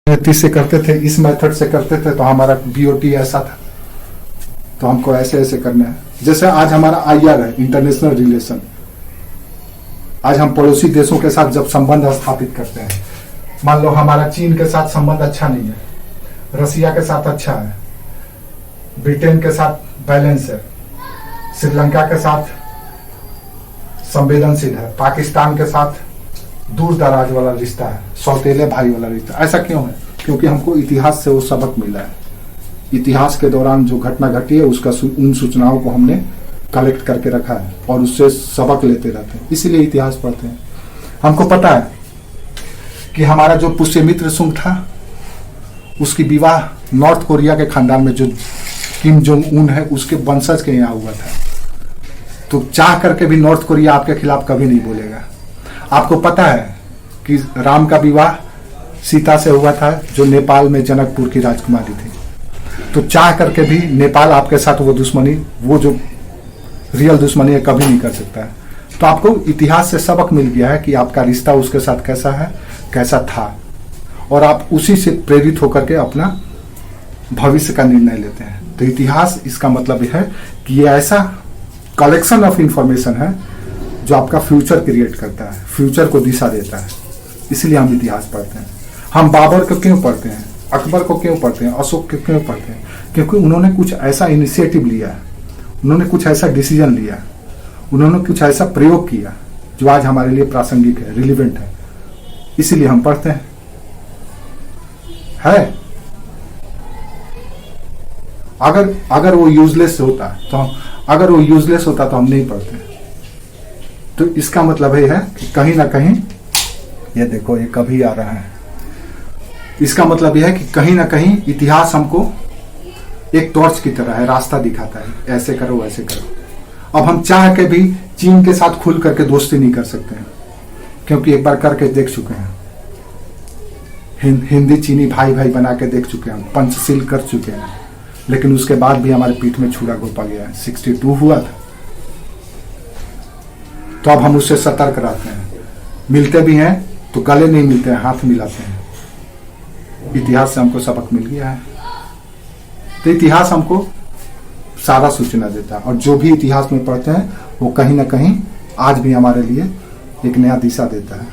Method से करते थे, इस मेथड से करते थे तो हमारा बीओटी ऐसा था, तो हमको ऐसे ऐसे करना है। जैसे आज हमारा आईआर है, इंटरनेशनल रिलेशन। आज हम पड़ोसी देशों के साथ जब संबंध स्थापित करते हैं, मान लो हमारा चीन के साथ संबंध अच्छा नहीं है, रसिया के साथ अच्छा है, ब्रिटेन के साथ बैलेंस है, श्रीलंका के साथ संवेदनशील है, पाकिस्तान के साथ दूर दराज वाला रिश्ता है, सौतेले भाई वाला रिश्ता। ऐसा क्यों है? क्योंकि हमको इतिहास से वो सबक मिला है। इतिहास के दौरान जो घटना घटी है उसका उन सूचनाओं को हमने कलेक्ट करके रखा है और उससे सबक लेते रहते हैं, इसीलिए इतिहास पढ़ते हैं। हमको पता है कि हमारा जो पुष्यमित्र सुंग था उसकी विवाह नॉर्थ कोरिया के खानदान में जो किम जोंग उन है उसके वंशज के यहाँ हुआ था। तो चाह करके भी नॉर्थ कोरिया आपके खिलाफ कभी नहीं बोलेगा। आपको पता है कि राम का विवाह सीता से हुआ था जो नेपाल में जनकपुर की राजकुमारी थी। तो चाह करके भी नेपाल आपके साथ वो दुश्मनी, वो जो रियल दुश्मनी है, कभी नहीं कर सकता है। तो आपको इतिहास से सबक मिल गया है कि आपका रिश्ता उसके साथ कैसा है, कैसा था, और आप उसी से प्रेरित होकर के अपना भविष्य का निर्णय लेते हैं। तो इतिहास इसका मतलब यह है कि ये ऐसा कलेक्शन ऑफ इंफॉर्मेशन है जो आपका फ्यूचर क्रिएट करता है, फ्यूचर को दिशा देता है। इसलिए हम इतिहास पढ़ते हैं। हम बाबर को क्यों पढ़ते हैं, अकबर को क्यों पढ़ते हैं, अशोक को क्यों पढ़ते हैं? क्योंकि उन्होंने कुछ ऐसा इनिशिएटिव लिया, उन्होंने कुछ ऐसा डिसीजन लिया, उन्होंने कुछ ऐसा प्रयोग किया जो आज हमारे लिए प्रासंगिक है, रिलेवेंट है, इसीलिए हम पढ़ते हैं। है अगर वो यूजलेस होता तो हम नहीं पढ़ते। तो इसका मतलब ये है कि कहीं ना कहीं, ये देखो ये कभी आ रहा है, इसका मतलब यह है कि कहीं ना कहीं इतिहास हमको एक टॉर्च की तरह है, रास्ता दिखाता है, ऐसे करो वैसे करो। अब हम चाह के भी चीन के साथ खुल करके दोस्ती नहीं कर सकते हैं, क्योंकि एक बार करके देख चुके हैं। हिंदी चीनी भाई भाई बना के देख चुके हैं, पंचशील कर चुके हैं, लेकिन उसके बाद भी हमारे पीठ में छुरा घोंपा गया है। 62 हुआ था। तो अब हम उससे सतर्क रहते हैं। मिलते भी हैं तो गले नहीं मिलते हैं, हाथ मिलाते हैं। इतिहास से हमको सबक मिल गया है। तो इतिहास हमको सारा सूचना देता है, और जो भी इतिहास में पढ़ते हैं वो कहीं ना कहीं आज भी हमारे लिए एक नया दिशा देता है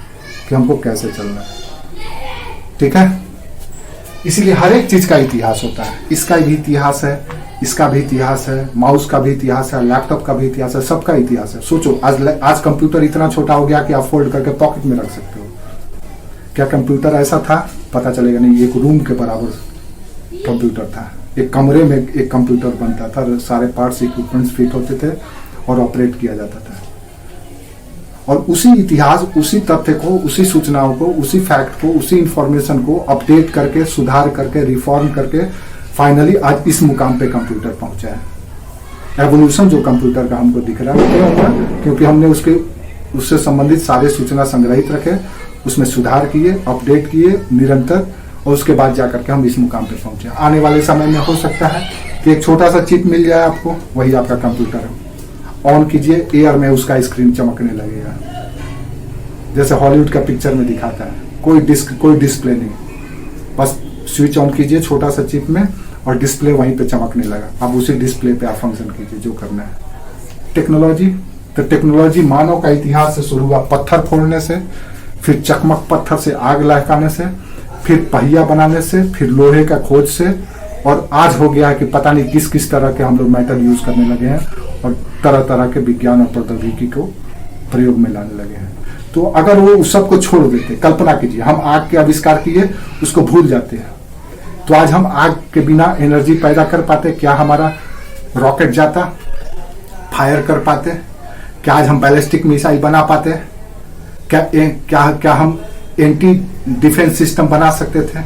कि हमको कैसे चलना है। ठीक है, इसीलिए हर एक चीज का इतिहास होता है। इसका भी इतिहास है, इसका भी इतिहास है, माउस का भी इतिहास है, लैपटॉप का भी इतिहास है, सबका इतिहास है। सोचो आज कंप्यूटर इतना छोटा हो गया कि आप फोल्ड करके पॉकेट में रख सकते हो। क्या कंप्यूटर ऐसा था? पता चलेगा नहीं। एक रूम के बराबर कंप्यूटर था, एक कमरे में एक कंप्यूटर बनता था, सारे पार्ट्स इक्विपमेंट्स फिट होते थे और ऑपरेट किया जाता था। और उसी इतिहास, उसी तथ्य को, उसी सूचनाओं को, उसी फैक्ट को, उसी इंफॉर्मेशन को अपडेट करके, सुधार करके, रिफॉर्म करके फाइनली आज इस मुकाम पे कंप्यूटर पहुंचा है। एवोल्यूशन जो कंप्यूटर का हमको दिख रहा है, क्योंकि हमने उससे संबंधित सारे सूचना संग्रहित रखे, उसमें सुधार किए, अपडेट किए निरंतर, और उसके बाद जाकर के हम इस मुकाम पे पहुंचे। आने वाले समय में हो सकता है कि एक छोटा सा चिप मिल जाए आपको, वही आपका कंप्यूटर है। ऑन कीजिए, एयर में उसका स्क्रीन चमकने लगेगा, जैसे हॉलीवुड का पिक्चर में दिखाता है। कोई डिस्प्ले नहीं, बस स्विच ऑन कीजिए छोटा सा चिप में और डिस्प्ले वहीं पे चमकने लगा। अब उसी डिस्प्ले पे आप फंक्शन कीजिए जो करना है। टेक्नोलॉजी, तो टेक्नोलॉजी मानव का इतिहास से शुरू हुआ, पत्थर फोड़ने से, फिर चकमक पत्थर से आग लहकाने से, फिर पहिया बनाने से, फिर लोहे का खोज से, और आज हो गया है कि पता नहीं किस किस तरह के हम लोग मेटल यूज करने लगे हैं और तरह तरह के विज्ञान और प्रौद्योगिकी को प्रयोग में लाने लगे हैं। तो अगर वो उस सब को छोड़ देते, कल्पना कीजिए हम आग के आविष्कार किए, उसको भूल जाते हैं, तो आज हम आग के बिना एनर्जी पैदा कर पाते? क्या हमारा रॉकेट जाता, फायर कर पाते? क्या आज हम बैलिस्टिक मिसाइल बना पाते? क्या हम एंटी डिफेंस सिस्टम बना सकते थे?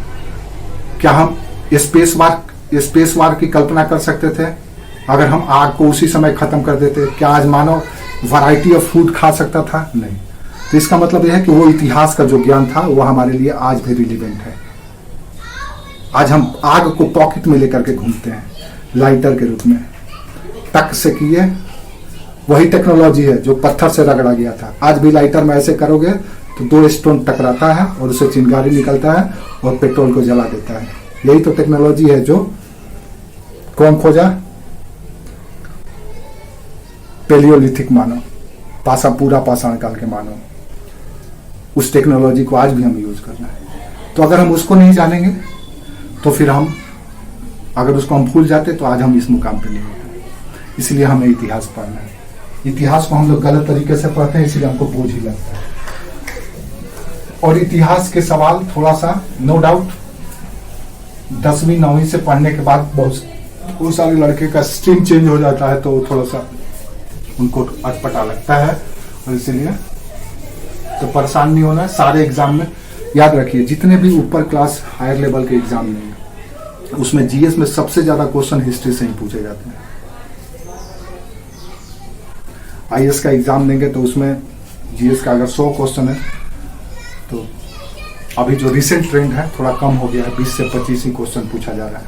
क्या हम स्पेस वार की कल्पना कर सकते थे अगर हम आग को उसी समय खत्म कर देते? क्या आज मानव वैरायटी ऑफ फूड खा सकता था? नहीं। तो इसका मतलब यह है कि वो इतिहास का जो ज्ञान था वो हमारे लिए आज भी रिलेवेंट है। आज हम आग को पॉकेट में लेकर के घूमते हैं लाइटर के रूप में, टक से किए, वही टेक्नोलॉजी है जो पत्थर से रगड़ा गया था। आज भी लाइटर में ऐसे करोगे तो 2 स्टोन टकराता है और उससे चिंगारी निकलता है और पेट्रोल को जला देता है। यही तो टेक्नोलॉजी है जो कौन खोजा? पेलियोलिथिक मानव, पूरा पाषाण काल के मानव। उस टेक्नोलॉजी को आज भी हम यूज कर रहे हैं। तो अगर हम उसको नहीं जानेंगे तो फिर अगर उसको हम भूल जाते तो आज हम इस मुकाम पे नहीं होते। इसलिए हमें इतिहास पढ़ना है। इतिहास को हम लोग गलत तरीके से पढ़ते हैं, इसलिए हमको बोझ ही लगता है। और इतिहास के सवाल थोड़ा सा नो डाउट 10वीं 9वीं से पढ़ने के बाद बहुत सारे लड़के का स्ट्रीम चेंज हो जाता है, तो थोड़ा सा उनको अटपटा लगता है। और इसीलिए तो परेशान नहीं होना है। सारे एग्जाम में याद रखिए, जितने भी ऊपर क्लास हायर लेवल के एग्जाम नहीं उसमें जीएस में सबसे ज्यादा क्वेश्चन हिस्ट्री से ही पूछे जाते हैं। आईएएस का एग्जाम देंगे तो उसमें जीएस का अगर 100 क्वेश्चन है तो अभी जो रिसेंट ट्रेंड है थोड़ा कम हो गया है, 20 से 25 ही क्वेश्चन पूछा जा रहा है।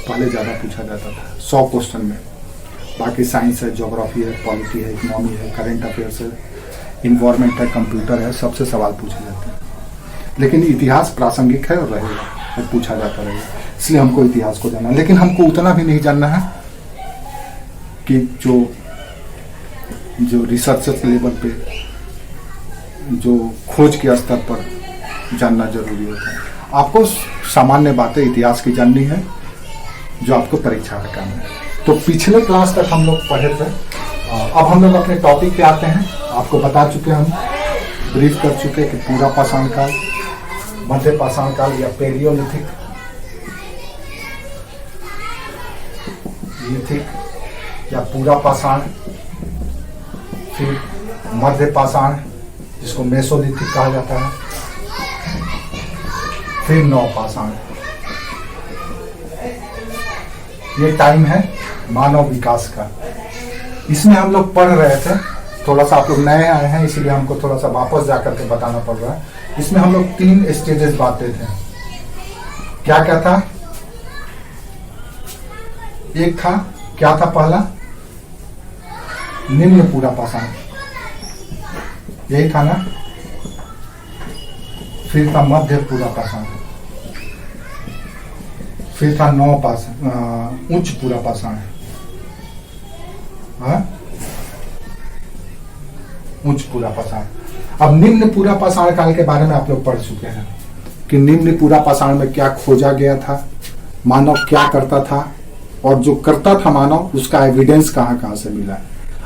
पहले ज्यादा पूछा जाता था 100 क्वेश्चन में। बाकी साइंस है, ज्योग्राफी है, पॉलिटी है, इकोनॉमी है, करंट अफेयर्स है, इन्वायरमेंट है, कंप्यूटर है, सबसे सवाल पूछे जाते हैं। लेकिन इतिहास प्रासंगिक है और रहेगा और पूछा जाता रहेगा, इसलिए हमको इतिहास को जानना है। लेकिन हमको उतना भी नहीं जानना है कि जो रिसर्च लेवल पे जो खोज के स्तर पर जानना जरूरी होता है। आपको सामान्य बातें इतिहास की जाननी है जो आपको परीक्षा का काम है। तो पिछले क्लास तक हम लोग पढ़े थे। अब हम लोग अपने टॉपिक पे आते हैं। आपको बता चुके हम ब्रीफ कर चुके कि पूरा पाषाण काल, मध्य पाषाण काल या पेलियोलिथिक या पूरा पाषाण, फिर मध्य पाषाण जिसको मेसोलिथिक कहा जाता है, फिर नव पाषाण। ये टाइम है मानव विकास का। इसमें हम लोग पढ़ रहे थे, थोड़ा सा आप लोग नए आए हैं इसलिए हमको थोड़ा सा वापस जाकर के बताना पड़ रहा है। इसमें हम लोग 3 स्टेजेस बांटते थे। क्या क्या था? एक था, क्या था पहला? निम्न पूरा पाषाण, यही था ना। फिर था मध्य पूरा पाषाण, फिर था नव पाषाण, उच्च पूरा पाषाण, उच्च पूरा पाषाण। अब निम्न पूरा पाषाण काल के बारे में आप लोग पढ़ चुके हैं कि निम्न पूरा पाषाण में क्या खोजा गया था, मानव क्या करता था, और जो करता था मानव उसका एविडेंस कहाँ कहाँ से मिला है।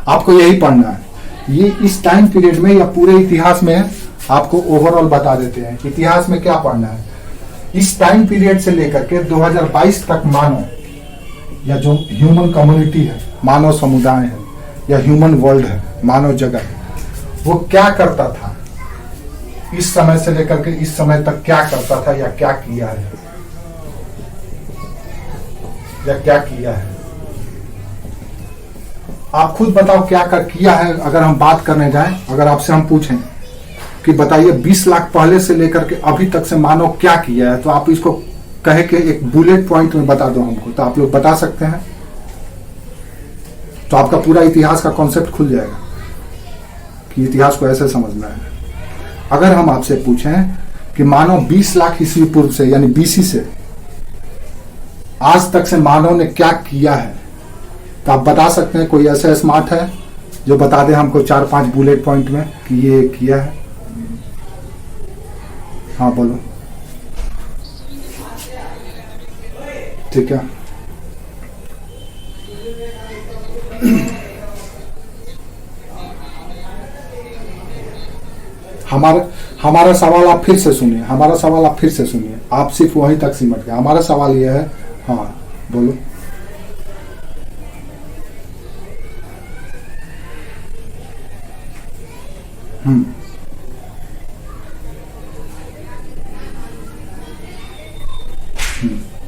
आपको यही पढ़ना है। ये इस टाइम पीरियड में या पूरे इतिहास में आपको ओवरऑल बता देते हैं इतिहास में क्या पढ़ना है। इस टाइम पीरियड से लेकर के 2022 तक मानव या जो ह्यूमन कम्युनिटी है, मानव समुदाय है या ह्यूमन वर्ल्ड है, मानव जगत, वो क्या करता था, इस समय से लेकर के इस समय तक क्या करता था या क्या किया है, आप खुद बताओ क्या किया है। अगर हम बात करने जाएं, अगर आपसे हम पूछें कि बताइए 20 लाख पहले से लेकर के अभी तक से मानव क्या किया है, तो आप इसको कहे कि एक बुलेट पॉइंट में बता दो हमको, तो आप लोग बता सकते हैं। तो आपका पूरा इतिहास का कॉन्सेप्ट खुल जाएगा कि इतिहास को ऐसे समझना है। अगर हम आपसे पूछें कि मानव 20 लाख ईस्वी पूर्व से यानी बीसी से आज तक से मानव ने क्या किया है, तो आप बता सकते हैं। कोई ऐसा स्मार्ट है जो बता दे हमको 4-5 बुलेट पॉइंट में कि ये किया है? हाँ बोलो। ठीक है, हमारा सवाल आप फिर से सुनिए, आप सिर्फ वहीं तक सिमट गए। हमारा सवाल यह है, हाँ बोलो।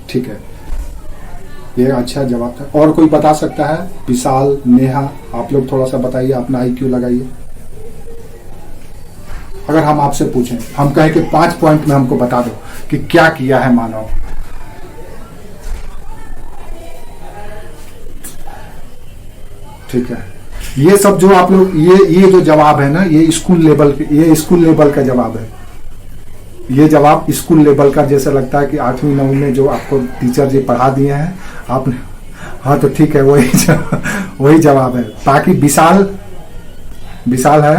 ठीक है, ये अच्छा जवाब था। और कोई बता सकता है? विशाल, नेहा, आप लोग थोड़ा सा बताइए, अपना आईक्यू लगाइए। अगर हम आपसे पूछें, हम कहें कि 5 पॉइंट में हमको बता दो कि क्या किया है मानव। ठीक है, ये सब जो आप लोग ये जो जवाब है ना, ये स्कूल लेवल का जवाब है। ये जवाब स्कूल लेवल का जैसा लगता है कि 8वीं 9वीं में जो आपको टीचर जी पढ़ा दिए हैं आपने। हाँ तो ठीक है, वही जवाब है। बाकी विशाल है।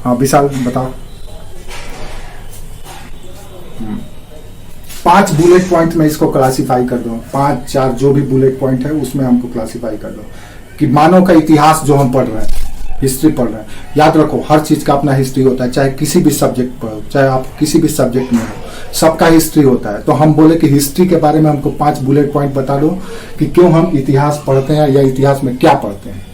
हाँ विशाल बताओ। 5 बुलेट पॉइंट में इसको क्लासिफाई कर दो, 5 4 जो भी बुलेट पॉइंट है उसमें हमको क्लासिफाई कर दो कि मानव का इतिहास जो हम पढ़ रहे हैं, हिस्ट्री पढ़ रहे हैं। याद रखो हर चीज का अपना हिस्ट्री होता है, चाहे किसी भी सब्जेक्ट पढ़ो, चाहे आप किसी भी सब्जेक्ट में हो, सबका हिस्ट्री होता है। तो हम बोले कि हिस्ट्री के बारे में हमको 5 बुलेट पॉइंट बता दो कि क्यों हम इतिहास पढ़ते हैं या इतिहास में क्या पढ़ते हैं।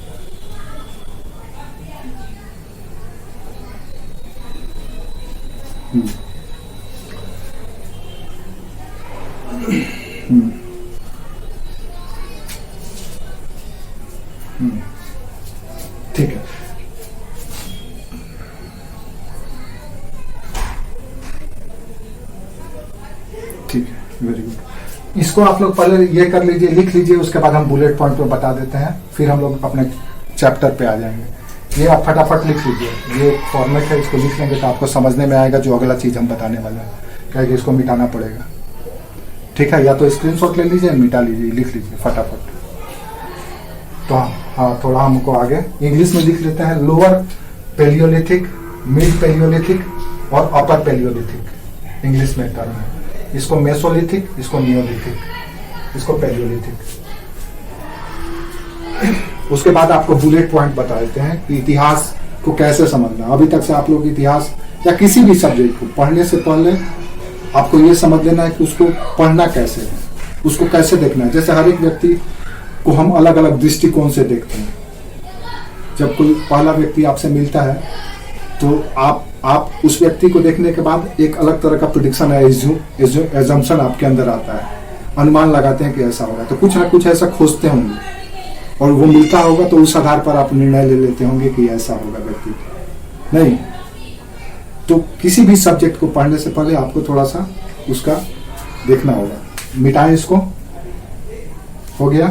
ठीक है, ठीक है, वेरी गुड। इसको आप लोग पहले ये कर लीजिए, लिख लीजिए, उसके बाद हम बुलेट पॉइंट पे बता देते हैं, फिर हम लोग अपने चैप्टर पे आ जाएंगे। ये आप फटाफट लिख लीजिए, ये फॉर्मेट है, इसको लिख लेंगे तो आपको समझने में आएगा जो अगला चीज हम बताने वाले हैं। क्या कि इसको मिटाना पड़ेगा, ठीक है? या तो स्क्रीनशॉट ले लीजिए, मिटा लीजिए, लिख लीजिए फटाफट। तो हाँ थोड़ा हमको आगे इंग्लिश में लिख लेते हैं। लोअर पेलियोलिथिक, मिड पेलियोलिथिक और अपर पेलियोलिथिक इंग्लिश में टर्म है। इसको मेसोलिथिक, इसको नियोलिथिक, इसको पेलियोलिथिक। उसके बाद आपको बुलेट पॉइंट बता देते हैं कि इतिहास को कैसे समझना। अभी तक से आप लोग इतिहास या किसी भी सब्जेक्ट को पढ़ने से पहले आपको ये समझ लेना है कि उसको पढ़ना कैसे है, उसको कैसे देखना है। जैसे हर एक व्यक्ति को हम अलग अलग दृष्टिकोण से देखते हैं। जब कोई पहला व्यक्ति आपसे मिलता है तो आप उस व्यक्ति को देखने के बाद एक अलग तरह का प्रेडिक्शन है, एजम्पशन आपके अंदर आता है, अनुमान लगाते हैं कि ऐसा होगा, तो कुछ ना कुछ ऐसा खोजते होंगे और वो मिलता होगा, तो उस आधार पर आप निर्णय ले लेते होंगे कि ऐसा होगा व्यक्ति। नहीं तो किसी भी सब्जेक्ट को पढ़ने से पहले आपको थोड़ा सा उसका देखना होगा। मिटाएं इसको, हो गया?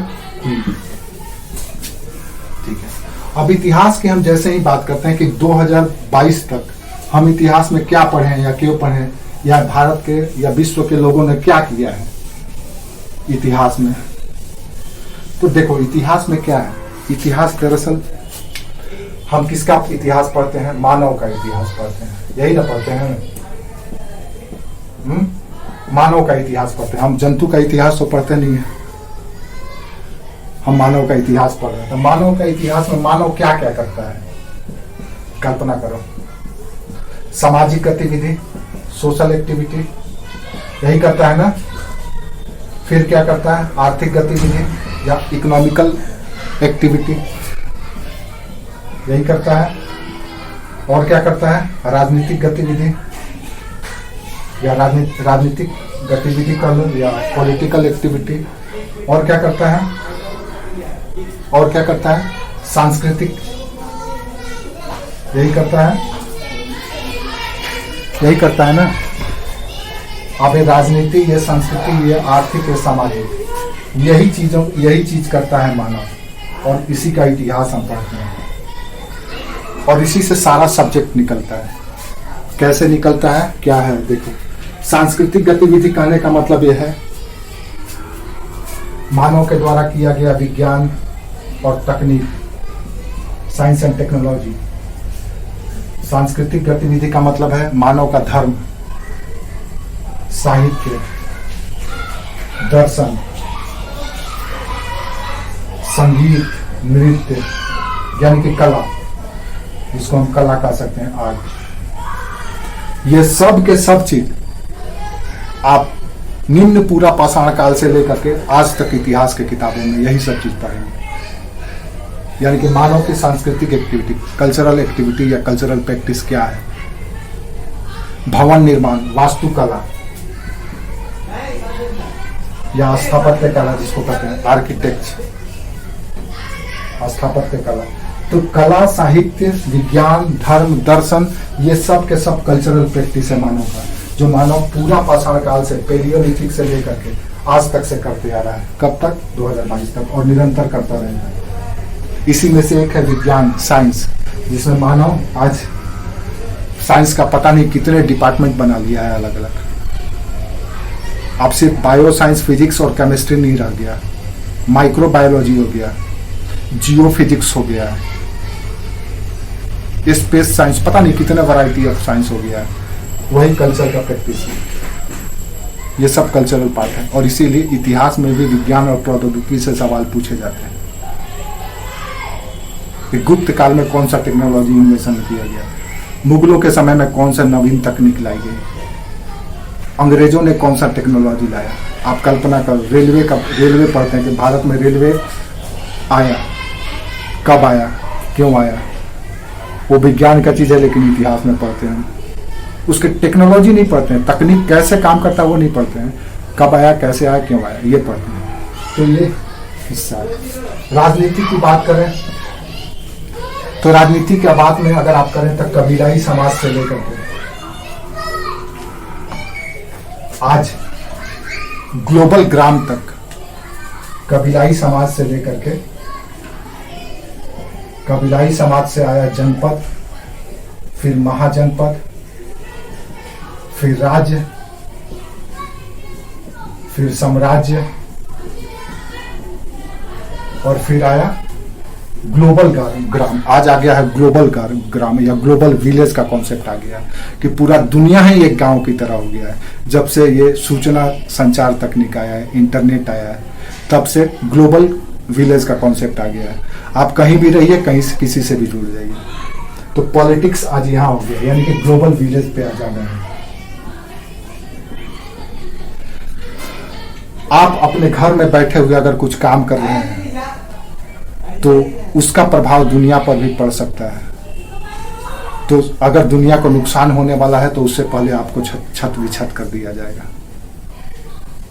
ठीक है। अब इतिहास की हम जैसे ही बात करते हैं कि 2022 तक हम इतिहास में क्या पढ़े या क्यों पढ़े, या भारत के या विश्व के लोगों ने क्या किया है इतिहास में, तो देखो इतिहास में क्या है। इतिहास दरअसल हम किसका इतिहास पढ़ते हैं? मानव का इतिहास पढ़ते हैं, यही ना पढ़ते हैं? मानव का इतिहास पढ़ते हैं हम, जंतु का इतिहास तो पढ़ते नहीं है, हम मानव का इतिहास पढ़ रहे हैं। तो मानव का इतिहास में मानव क्या क्या करता है, कल्पना करो। सामाजिक गतिविधि, सोशल एक्टिविटी, यही करता है ना? फिर क्या करता है? आर्थिक गतिविधि या इकोनॉमिकल एक्टिविटी, यही करता है। और क्या करता है? राजनीतिक गतिविधि या राजनीतिक गतिविधि कर लो, या पॉलिटिकल एक्टिविटी। और क्या करता है? और क्या करता है? सांस्कृतिक, यही करता है, यही करता है ना? अब ये राजनीति, ये संस्कृति, ये आर्थिक, ये सामाजिक, यही चीज करता है मानव, और इसी का इतिहास हम पढ़ते हैं और इसी से सारा सब्जेक्ट निकलता है। कैसे निकलता है, क्या है? देखो, सांस्कृतिक गतिविधि कहने का मतलब यह है मानव के द्वारा किया गया विज्ञान और तकनीक, साइंस एंड टेक्नोलॉजी। सांस्कृतिक गतिविधि का मतलब है मानव का धर्म, साहित्य, दर्शन, संगीत, नृत्य, यानी कि कला, जिसको हम कला कह सकते हैं, आर्ट। ये सब के सब चीज आप निम्न पूरा पाषाण काल से लेकर के आज तक इतिहास के किताबों में यही सब चीज पढ़ेंगे। यानी कि मानव की सांस्कृतिक एक्टिविटी, कल्चरल एक्टिविटी या कल्चरल प्रैक्टिस क्या है, भवन निर्माण, वास्तुकला या स्थापत्य कला जिसको कहते हैं, आर्किटेक्चर, स्थापत्य कला। तो कला, साहित्य, विज्ञान, धर्म, दर्शन, ये सब के सब कल्चरल प्रैक्टिस है मानव का, जो मानव पूरा पाषाण काल से, पेलियोलिथिक से लेकर के आज तक से करते आ रहा है। कब तक? 2022 तक, और निरंतर करता रहेगा। इसी में से एक है विज्ञान, साइंस, जिसमें मानव आज साइंस का पता नहीं कितने डिपार्टमेंट बना लिया है अलग अलग। अब सिर्फ बायो साइंस, फिजिक्स और केमिस्ट्री नहीं रह गया, माइक्रोबायोलॉजी हो गया, जियो फिजिक्स हो गया, स्पेस साइंस, पता नहीं कितने वैरायटी ऑफ साइंस हो गया है। वही कल्चर का प्रैक्टिस है, ये सब कल्चरल पार्ट है। और इसीलिए इतिहास में भी विज्ञान और प्रौद्योगिकी से सवाल पूछे जाते हैं कि गुप्त काल में कौन सा टेक्नोलॉजी इन्वेंशन किया गया, मुगलों के समय में कौन सा नवीन तकनीक लाई गई, अंग्रेजों ने कौन सा टेक्नोलॉजी लाया। आप कल्पना करो, रेलवे पढ़ते हैं कि भारत में रेलवे आया, कब आया, क्यों आया, वो विज्ञान का चीज़ है, लेकिन इतिहास में पढ़ते हैं। उसके टेक्नोलॉजी नहीं पढ़ते हैं, तकनीक कैसे काम करता है वो नहीं पढ़ते हैं, कब आया, कैसे आया, क्यों आया, ये पढ़ते हैं। तो ये हिस्सा है। राजनीति की बात करें तो राजनीति की बात में अगर आप करें तो कबीलाई समाज से लेकर के आज ग्लोबल ग्राम तक, कबीलाई समाज से लेकर के, कबीलाई समाज से आया जनपद, फिर महाजनपद, फिर राज्य, फिर साम्राज्य, और फिर आया ग्लोबल ग्राम। आज आ गया है ग्लोबल ग्राम या ग्लोबल विलेज का कॉन्सेप्ट आ गया कि पूरा दुनिया ही एक गांव की तरह हो गया है। जब से ये सूचना संचार तकनीक आया है, इंटरनेट आया है, तब से ग्लोबल विलेज का कॉन्सेप्ट आ गया है। आप कहीं भी रहिए, कहीं से किसी से भी जुड़ जाइए। तो पॉलिटिक्स आज यहाँ हो गया, यानी कि ग्लोबल विलेज पे आ जा रहे हैं। आप अपने घर में बैठे हुए अगर कुछ काम कर रहे हैं तो उसका प्रभाव दुनिया पर भी पड़ सकता है। तो अगर दुनिया को नुकसान होने वाला है तो उससे पहले आपको छत विछत कर दिया जाएगा।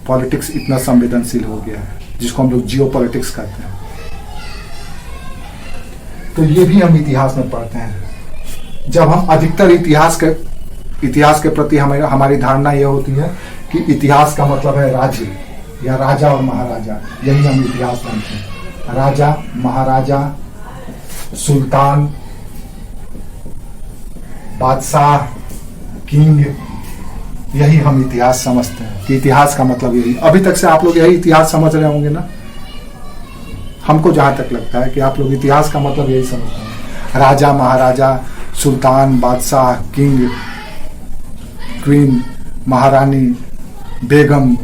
पॉलिटिक्स इतना संवेदनशील हो गया है, जिसको हम लोग जियो पॉलिटिक्स कहते हैं। तो ये भी हम इतिहास में पढ़ते हैं। जब हम अधिकतर इतिहास के प्रति हमारी धारणा यह होती है कि इतिहास का मतलब है राज्य या राजा और महाराजा, यही हम इतिहास मानते हैं। राजा, महाराजा, सुल्तान, बादशाह, किंग, यही हम इतिहास समझते हैं कि इतिहास का मतलब यही। अभी तक से आप लोग यही इतिहास समझ रहे होंगे ना। हमको जहां तक लगता है कि आप लोग इतिहास का मतलब यही समझते हैं, राजा, महाराजा, सुल्तान, बादशाह, किंग, क्वीन, महारानी, बेगम,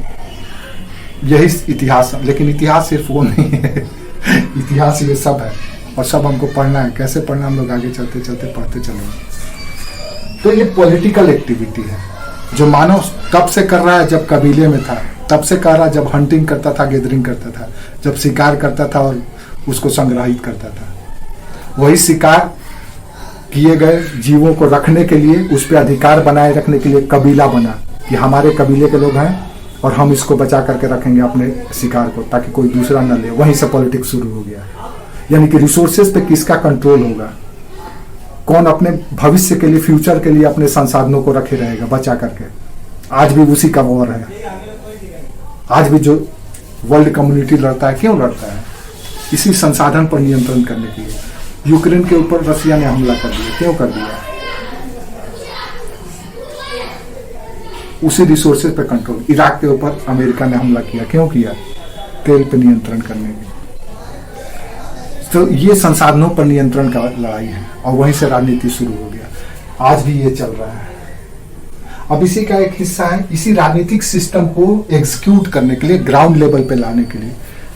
यही इतिहास। लेकिन इतिहास सिर्फ वो नहीं है, इतिहास ये सब है और सब हमको पढ़ना है। कैसे पढ़ना, हम लोग आगे चलते चलते पढ़ते चलेंगे। तो ये पॉलिटिकल एक्टिविटी है जो मानव कब से कर रहा है, जब कबीले में था तब से कर रहा, जब हंटिंग करता था, गैदरिंग करता था, जब शिकार करता था और उसको संग्रहित करता था। वही शिकार किए गए जीवों को रखने के लिए, उस पर अधिकार बनाए रखने के लिए कबीला बना कि हमारे कबीले के लोग हैं और हम इसको बचा करके रखेंगे अपने शिकार को, ताकि कोई दूसरा न ले। वहीं से पॉलिटिक्स शुरू हो गया। यानी कि रिसोर्सेज पे किसका कंट्रोल होगा, कौन अपने भविष्य के लिए, फ्यूचर के लिए अपने संसाधनों को रखे रहेगा बचा करके। आज भी उसी का वॉर है। आज भी जो वर्ल्ड कम्युनिटी लड़ता है, क्यों लड़ता है? इसी संसाधन पर नियंत्रण करने के लिए। यूक्रेन के ऊपर रसिया ने हमला कर दिया, क्यों कर दिया? उसी रिसोर्सेज पे कंट्रोल। इराक के ऊपर अमेरिका ने हमला किया, क्यों किया? तेल पे नियंत्रण करने के। तो ये संसाधनों पर नियंत्रण का लड़ाई है और वहीं से राजनीति शुरू हो गया। आज भी ये चल रहा है। अब इसी का एक हिस्सा है, इसी राजनीतिक सिस्टम को एग्जीक्यूट करने के लिए, ग्राउंड लेवल पे लाने के लिए,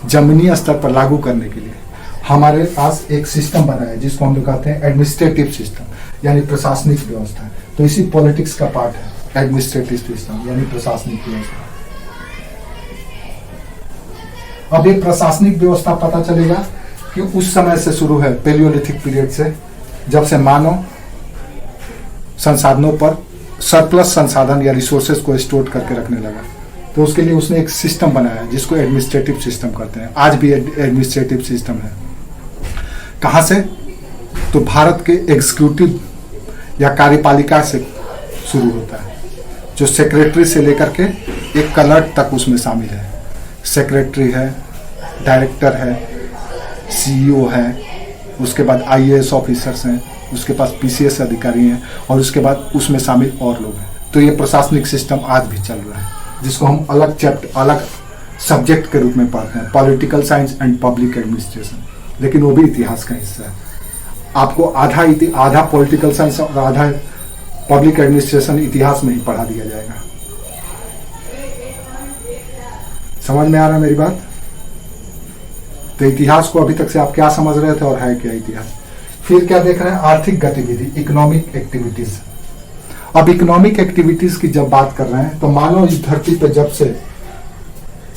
जमीनी स्तर पर लागू करने के लिए हमारे पास एक सिस्टम बना है जिसको हम लोग कहते हैं एडमिनिस्ट्रेटिव सिस्टम, यानी प्रशासनिक व्यवस्था। तो इसी पॉलिटिक्स का पार्ट है एडमिनिस्ट्रेटिव सिस्टम, यानी प्रशासनिक व्यवस्था। अब एक प्रशासनिक व्यवस्था पता चलेगा कि उस समय से शुरू है, पेलियोलिथिक पीरियड से, जब से मानव संसाधनों पर सरप्लस संसाधन या रिसोर्सेज को स्टोर करके रखने लगा। तो उसके लिए उसने एक सिस्टम बनाया जिसको एडमिनिस्ट्रेटिव सिस्टम कहते हैं। आज भी एडमिनिस्ट्रेटिव सिस्टम है। कहाँ से? तो भारत के एग्जीक्यूटिव या कार्यपालिका से शुरू होता है, जो सेक्रेटरी से लेकर के एक क्लर्क तक उसमें शामिल है। सेक्रेटरी है, डायरेक्टर है, सीईओ है, उसके बाद IAS ऑफिसर्स हैं, उसके पास PCS अधिकारी हैं, और उसके बाद उसमें शामिल और लोग हैं। तो ये प्रशासनिक सिस्टम आज भी चल रहा है, जिसको हम अलग चैप्टर, अलग सब्जेक्ट के रूप में पढ़ते हैं, political science and public administration, लेकिन वो भी इतिहास का हिस्सा है। आपको आधा पॉलिटिकल साइंस और आधा पब्लिक एडमिनिस्ट्रेशन इतिहास में ही पढ़ा दिया जाएगा। समझ में आ रहा है मेरी बात? तो इतिहास को अभी तक से आप क्या समझ रहे थे और है क्या इतिहास? फिर क्या देख रहे हैं? आर्थिक गतिविधि, इकोनॉमिक एक्टिविटीज। अब इकोनॉमिक एक्टिविटीज की जब बात कर रहे हैं तो मानव इस धरती पे जब से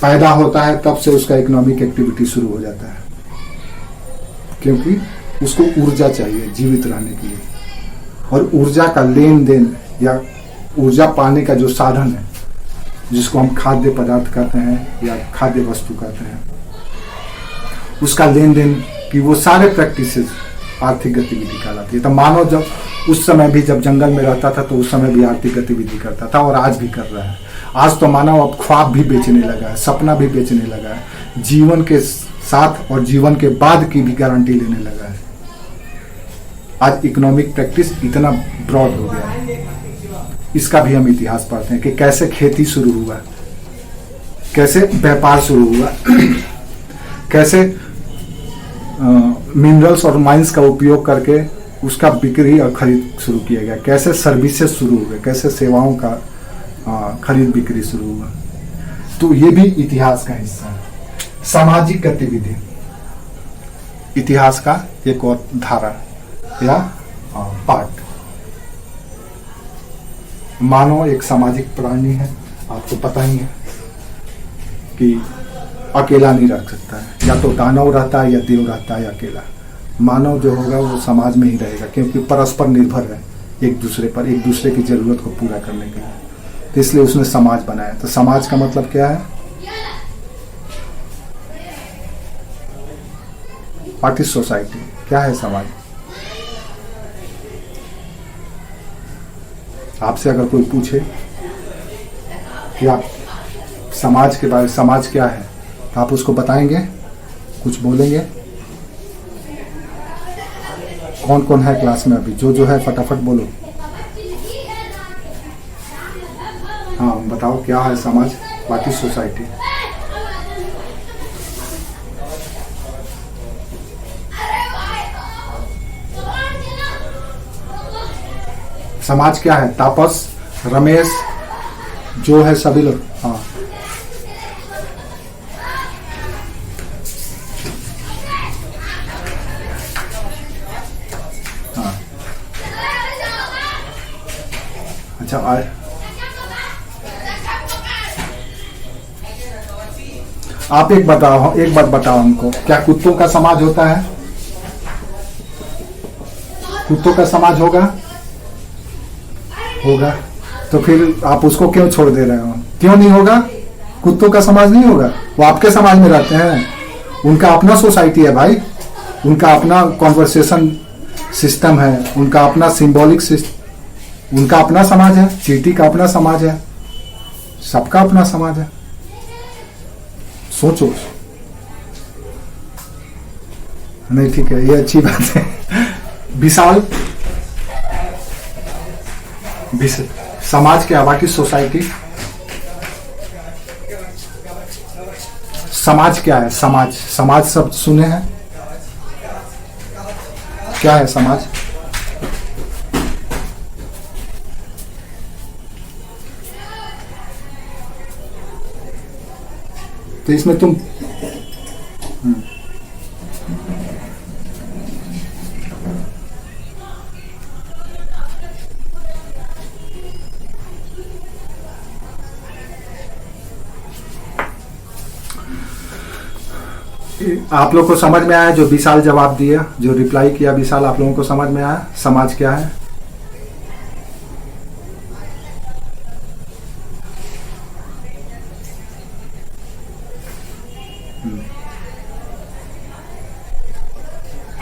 पैदा होता है तब से उसका इकोनॉमिक एक्टिविटी शुरू हो जाता है, क्योंकि उसको ऊर्जा चाहिए जीवित रहने के लिए, और ऊर्जा का लेन देन या ऊर्जा पाने का जो साधन है, जिसको हम खाद्य पदार्थ कहते हैं या खाद्य वस्तु कहते हैं, उसका लेन देन की वो सारे प्रैक्टिसेस आर्थिक गतिविधि कहलाती है। तो मानव जब उस समय भी जब जंगल में रहता था तो उस समय भी आर्थिक गतिविधि करता था, और आज भी कर रहा है। आज तो मानव अब ख्वाब भी बेचने लगा है, सपना भी बेचने लगा है, जीवन के साथ और जीवन के बाद की भी गारंटी लेने लगा है। आज इकोनॉमिक प्रैक्टिस इतना ब्रॉड हो गया है। इसका भी हम इतिहास पढ़ते हैं कि कैसे खेती शुरू हुआ, कैसे व्यापार शुरू हुआ, कैसे मिनरल्स और माइंस का उपयोग करके उसका बिक्री और खरीद शुरू किया गया, कैसे सर्विसेज शुरू हुए, कैसे सेवाओं का खरीद बिक्री शुरू हुआ। तो ये भी इतिहास का हिस्सा है। सामाजिक गतिविधि इतिहास का एक और धारा या पार्ट। मानव एक सामाजिक प्राणी है, आपको पता ही है कि अकेला नहीं रह सकता है, या तो दानव रहता है या देव रहता है अकेला। मानव जो होगा वो समाज में ही रहेगा, क्योंकि परस्पर निर्भर है एक दूसरे पर, एक दूसरे की जरूरत को पूरा करने के लिए। तो इसलिए उसने समाज बनाया। तो समाज का मतलब क्या है? What is society? क्या है समाज? आपसे अगर कोई पूछे कि आप समाज के बारे में, समाज क्या है, तो आप उसको बताएंगे, कुछ बोलेंगे? कौन कौन है क्लास में अभी? जो है फटाफट बोलो। हाँ बताओ, क्या है समाज? What is society? समाज क्या है? तापस, रमेश, जो है सभी लोग। हाँ हाँ अच्छा आए। आप एक बात बताओ हमको, क्या कुत्तों का समाज होता है? कुत्तों का समाज होगा? तो फिर आप उसको क्यों छोड़ दे रहे हो? क्यों नहीं होगा? कुत्तों का समाज नहीं होगा? वो आपके समाज में रहते हैं, उनका अपना सोसाइटी है भाई, उनका अपना कॉन्वर्सेशन सिस्टम है, उनका अपना सिंबॉलिक सिस्टम, उनका अपना समाज है। चींटी का अपना समाज है, सबका अपना समाज है। सोचो। नहीं ठीक है, ये अच्छी बात है। विशाल समाज क्या? What is society? समाज क्या है? समाज शब्द सुने हैं? क्या है समाज? तो इसमें तुम आप लोग को समझ में आया? जो विशाल जवाब दिया, जो रिप्लाई किया विशाल, आप लोगों को समझ में आया समाज क्या है?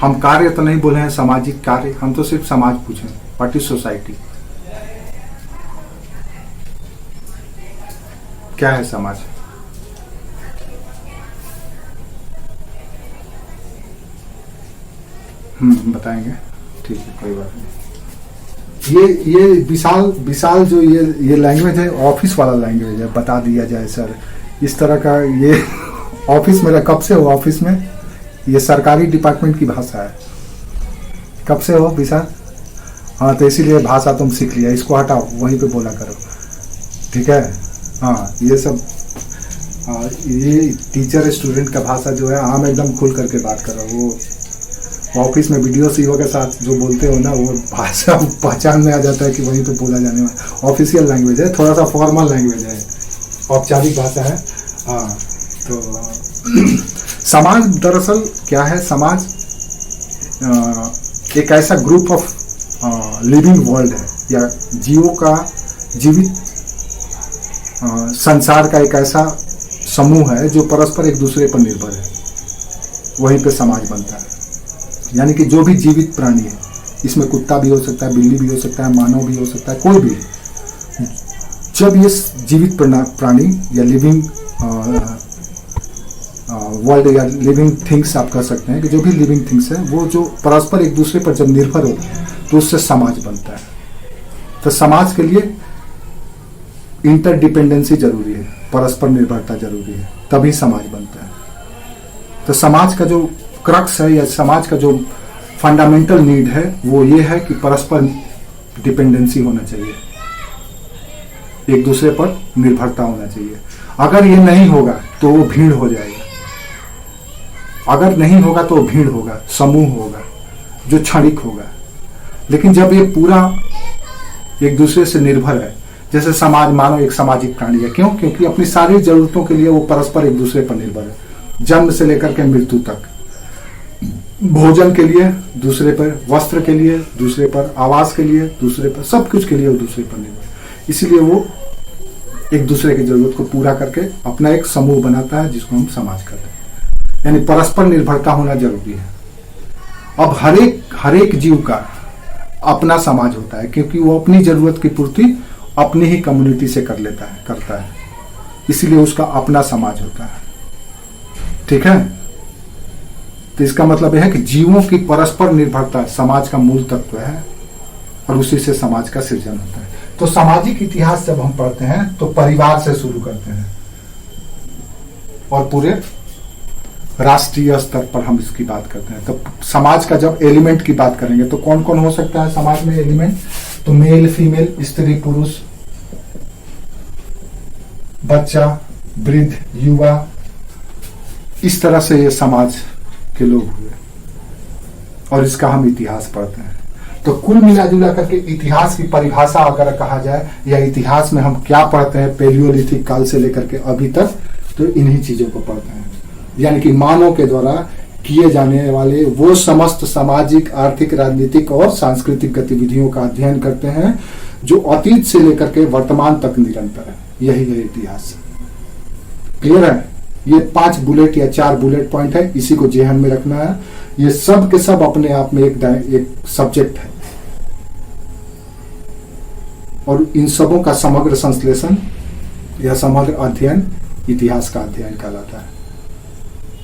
हम कार्य तो नहीं बोले हैं, सामाजिक कार्य, हम तो सिर्फ समाज पूछे। What is society? क्या है समाज? बताएंगे, ठीक है, कोई बात नहीं। ये विशाल जो ये लैंग्वेज है ऑफिस वाला लैंग्वेज है, बता दिया जाए सर, इस तरह का ये ऑफिस मेरा कब से हो ऑफिस में, ये सरकारी डिपार्टमेंट की भाषा है। कब से हो विशाल? हाँ, तो इसीलिए भाषा तुम सीख लिया, इसको हटाओ, वहीं पे बोला करो, ठीक है। हाँ, ये सब ये टीचर स्टूडेंट का भाषा जो है आम एकदम खुल करके बात करो। वो ऑफिस में वीडियो सीओ के साथ जो बोलते हो ना, वो भाषा पहचान में आ जाता है कि वहीं पे बोला जाने वाला ऑफिशियल लैंग्वेज है, थोड़ा सा फॉर्मल लैंग्वेज है, औपचारिक भाषा है। हाँ, तो समाज दरअसल क्या है, समाज एक ऐसा ग्रुप ऑफ लिविंग वर्ल्ड है, या जीवों का जीवित संसार का एक ऐसा समूह है जो परस्पर एक दूसरे पर निर्भर है, वहीं पे समाज बनता है। यानी कि जो भी जीवित प्राणी है, इसमें कुत्ता भी हो सकता है, बिल्ली भी हो सकता है, मानव भी हो सकता है, कोई भी, जब ये जीवित प्राणी या लिविंग वर्ल्ड या लिविंग थिंग्स आप कह सकते हैं कि जो भी लिविंग थिंग्स है, वो जो परस्पर एक दूसरे पर जब निर्भर होते हैं तो उससे समाज बनता है। तो समाज के लिए इंटरडिपेंडेंसी जरूरी है, परस्पर निर्भरता जरूरी है, तभी समाज बनता है। तो समाज का जो क्रक्स है या समाज का जो फंडामेंटल नीड है वो ये है कि परस्पर डिपेंडेंसी होना चाहिए, एक दूसरे पर निर्भरता होना चाहिए। अगर ये नहीं होगा तो वो भीड़ हो जाएगा, अगर नहीं होगा तो भीड़ होगा, समूह होगा जो क्षणिक होगा। लेकिन जब ये पूरा एक दूसरे से निर्भर है, जैसे समाज मानो एक सामाजिक प्राणी है, क्यों? क्योंकि अपनी सारी जरूरतों के लिए वो परस्पर एक दूसरे पर निर्भर है, जन्म से लेकर के मृत्यु तक। भोजन के लिए दूसरे पर, वस्त्र के लिए दूसरे पर, आवास के लिए दूसरे पर, सब कुछ के लिए वो दूसरे पर निर्भर। इसीलिए वो एक दूसरे की जरूरत को पूरा करके अपना एक समूह बनाता है जिसको हम समाज कहते हैं। यानी परस्पर निर्भरता होना जरूरी है। अब हर एक जीव का अपना समाज होता है, क्योंकि वो अपनी जरूरत की पूर्ति अपनी ही कम्युनिटी से करता है, इसीलिए उसका अपना समाज होता है, ठीक है। तो इसका मतलब यह है कि जीवों की परस्पर निर्भरता समाज का मूल तत्व है और उसी से समाज का सृजन होता है। तो सामाजिक इतिहास जब हम पढ़ते हैं तो परिवार से शुरू करते हैं और पूरे राष्ट्रीय स्तर पर हम इसकी बात करते हैं। तो समाज का जब एलिमेंट की बात करेंगे तो कौन कौन हो सकता है समाज में एलिमेंट? तो मेल, फीमेल, स्त्री, पुरुष, बच्चा, वृद्ध, युवा, इस तरह से ये समाज के लोग हुए और इसका हम इतिहास पढ़ते हैं। तो कुल मिला जुला करके इतिहास की परिभाषा अगर कहा जाए या इतिहास में हम क्या पढ़ते हैं पैलियोलिथिक काल से लेकर के अभी तक, तो इन्हीं चीजों को पढ़ते हैं। यानी कि मानव के द्वारा किए जाने वाले वो समस्त सामाजिक, आर्थिक, राजनीतिक और सांस्कृतिक गतिविधियों का अध्ययन करते हैं जो अतीत से लेकर के वर्तमान तक निरंतर है। यही है इतिहास। क्लियर है? ये 5 बुलेट या 4 बुलेट पॉइंट है, इसी को जेहन में रखना है। ये सब के सब अपने आप में एक सब्जेक्ट है और इन सबों का समग्र संश्लेषण या समग्र अध्ययन इतिहास का अध्ययन कहलाता है।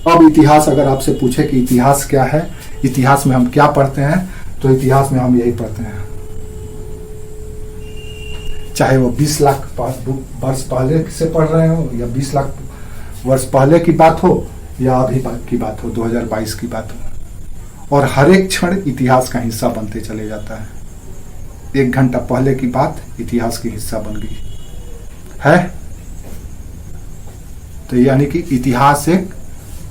अब इतिहास अगर आपसे पूछे कि इतिहास क्या है, इतिहास में हम क्या पढ़ते हैं, तो इतिहास में हम यही पढ़ते हैं, चाहे वो 20 लाख वर्ष पहले से पढ़ रहे हो या 20 लाख वर्ष पहले की बात हो या अभी की बात हो, 2022 की बात हो, और हर एक क्षण इतिहास का हिस्सा बनते चले जाता है। 1 घंटा पहले की बात इतिहास की हिस्सा बन गई है। तो यानी कि इतिहास एक